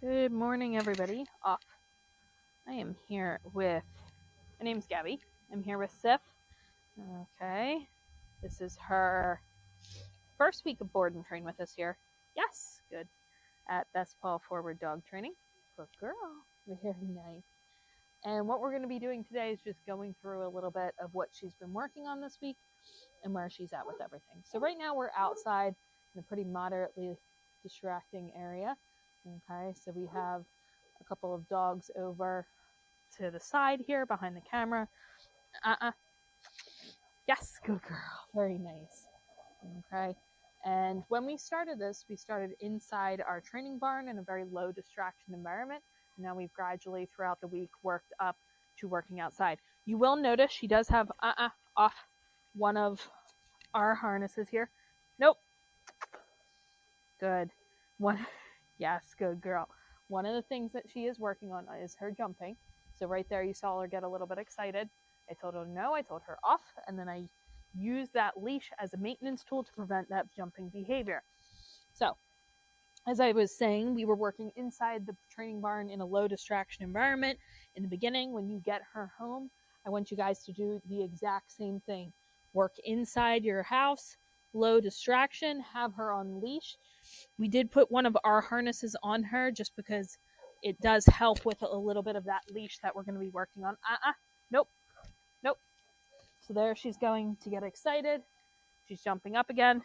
Good morning, everybody. Off. I am here with, my name's Gabby. I'm here with Sif. Okay. This is her first week of board and train with us here. Yes, good. At Best Paw Forward Dog Training. Good girl. Very nice. And what we're going to be doing today is just going through a little bit of what she's been working on this week and where she's at with everything. So right now we're outside in a pretty moderately distracting area. Okay, so we have a couple of dogs over to the side here behind the camera. Yes, good girl. Very nice. Okay, and when we started this, we started inside our training barn in a very low distraction environment. Now we've gradually throughout the week worked up to working outside. You will notice she does have off one of our harnesses here. Nope. Good. One. Yes, good girl. One of the things that she is working on is her jumping. So right there you saw her get a little bit excited. I told her no, I told her off, and then I used that leash as a maintenance tool to prevent that jumping behavior. So, as I was saying, we were working inside the training barn in a low distraction environment. In the beginning, when you get her home, I want you guys to do the exact same thing. Work inside your house, low distraction, have her on leash. We did put one of our harnesses on her just because it does help with a little bit of that leash that we're going to be working on. Nope. So there she's going to get excited. She's jumping up again.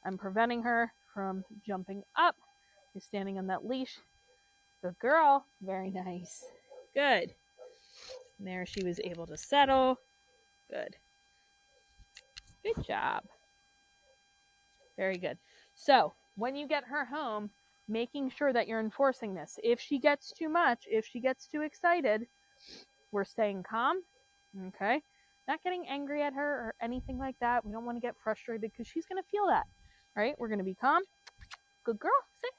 I'm preventing her from jumping up. She's standing on that leash. Good girl. Very nice. Good. And there she was able to settle. Good. Good job. Very good. So when you get her home, making sure that you're enforcing this. If she gets too much, if she gets too excited, we're staying calm. Okay. Not getting angry at her or anything like that. We don't want to get frustrated because she's going to feel that. Right? We're going to be calm. Good girl. Sit.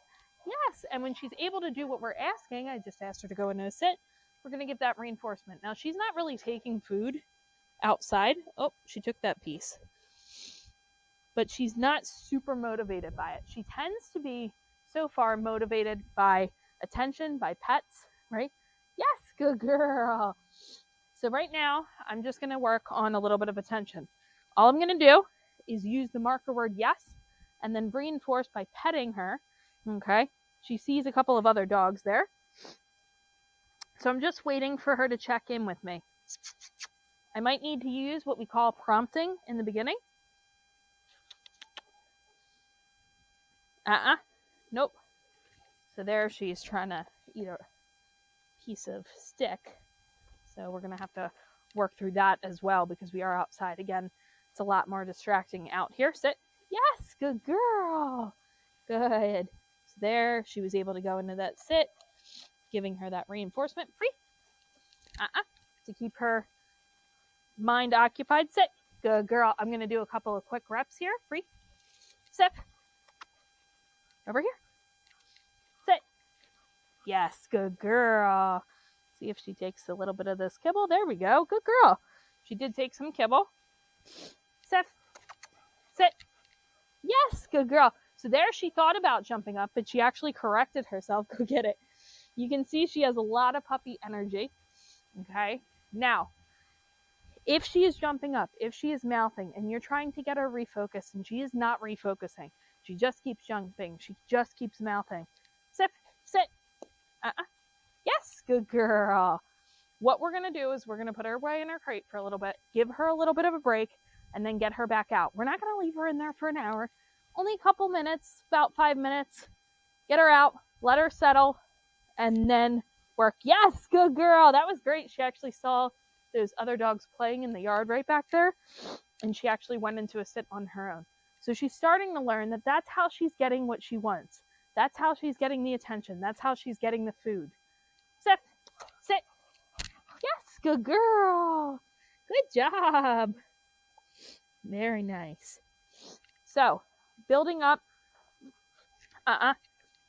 Yes. And when she's able to do what we're asking, I just asked her to go into a sit. We're going to give that reinforcement. Now, she's not really taking food outside. Oh, she took that piece. But she's not super motivated by it. She tends to be, so far, motivated by attention, by pets, right? Yes, good girl. So right now, I'm just going to work on a little bit of attention. All I'm going to do is use the marker word yes, and then reinforce by petting her, okay? She sees a couple of other dogs there. So I'm just waiting for her to check in with me. I might need to use what we call prompting in the beginning. Nope. So there she's trying to eat a piece of stick. So we're going to have to work through that as well because we are outside. Again, it's a lot more distracting out here. Sit. Yes, good girl. Good. So there she was able to go into that sit, giving her that reinforcement. Free. To keep her mind occupied. Sit. Good girl. I'm going to do a couple of quick reps here. Free. Sit. Over here. Sit. Yes, good girl. See if she takes a little bit of this kibble. There we go. Good girl. She did take some kibble. Sif. Sit. Yes, good girl. So there she thought about jumping up, but she actually corrected herself. Go get it. You can see she has a lot of puppy energy. Okay. Now, if she is jumping up, if she is mouthing, and you're trying to get her refocused, and she is not refocusing, she just keeps jumping. She just keeps mouthing. Sif. Sit. Yes, good girl. What we're going to do is we're going to put her away in her crate for a little bit, give her a little bit of a break, and then get her back out. We're not going to leave her in there for an hour. Only a couple minutes, about 5 minutes. Get her out, let her settle, and then work. Yes, good girl. That was great. She actually saw those other dogs playing in the yard right back there, and she actually went into a sit on her own. So she's starting to learn that that's how she's getting what she wants. That's how she's getting the attention. That's how she's getting the food. Sif, sit. Yes, good girl. Good job. Very nice. So, building up.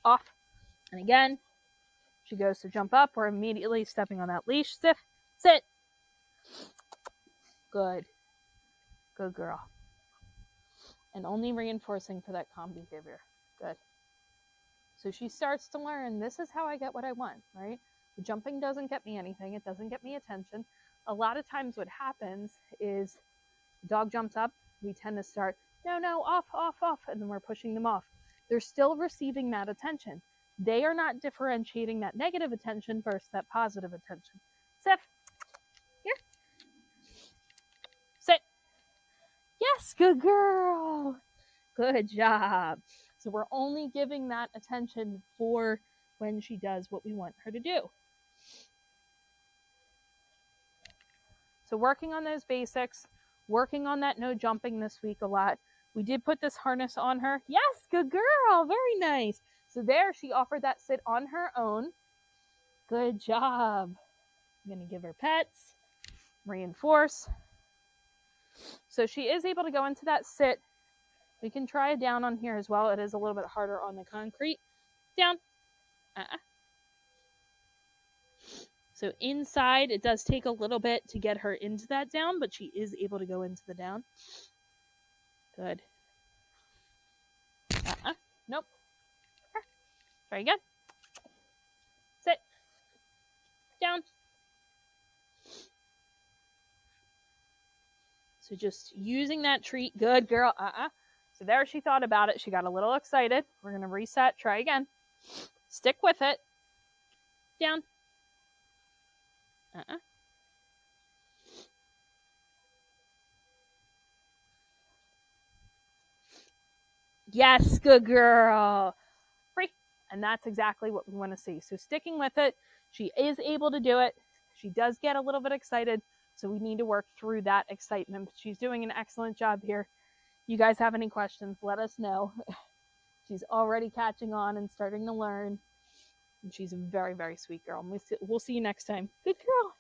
Off. And again, she goes to jump up. We're immediately stepping on that leash. Sif, sit. Good. Good girl. And only reinforcing for that calm behavior. Good. So she starts to learn, this is how I get what I want, right? The jumping doesn't get me anything. It doesn't get me attention. A lot of times what happens is the dog jumps up. We tend to start, no, off, off, off, and then we're pushing them off. They're still receiving that attention. They are not differentiating that negative attention versus that positive attention. Sif, here. Sit. Yes, good girl. Good job. So we're only giving that attention for when she does what we want her to do. So working on those basics, working on that no jumping this week a lot. We did put this harness on her. Yes, good girl. Very nice. So there she offered that sit on her own. Good job. I'm going to give her pets. Reinforce. So she is able to go into that sit. We can try it down on here as well. It is a little bit harder on the concrete. Down. So inside, it does take a little bit to get her into that down, but she is able to go into the down. Good. Nope. Very good. Sit. Down. So just using that treat. Good girl. So there she thought about it. She got a little excited. We're going to reset. Try again. Stick with it. Down. Yes, good girl. Free. And that's exactly what we want to see. So sticking with it. She is able to do it. She does get a little bit excited. So we need to work through that excitement. She's doing an excellent job here. You guys have any questions, let us know. She's already catching on and starting to learn. And she's a very, very sweet girl. We'll see you next time. Good girl.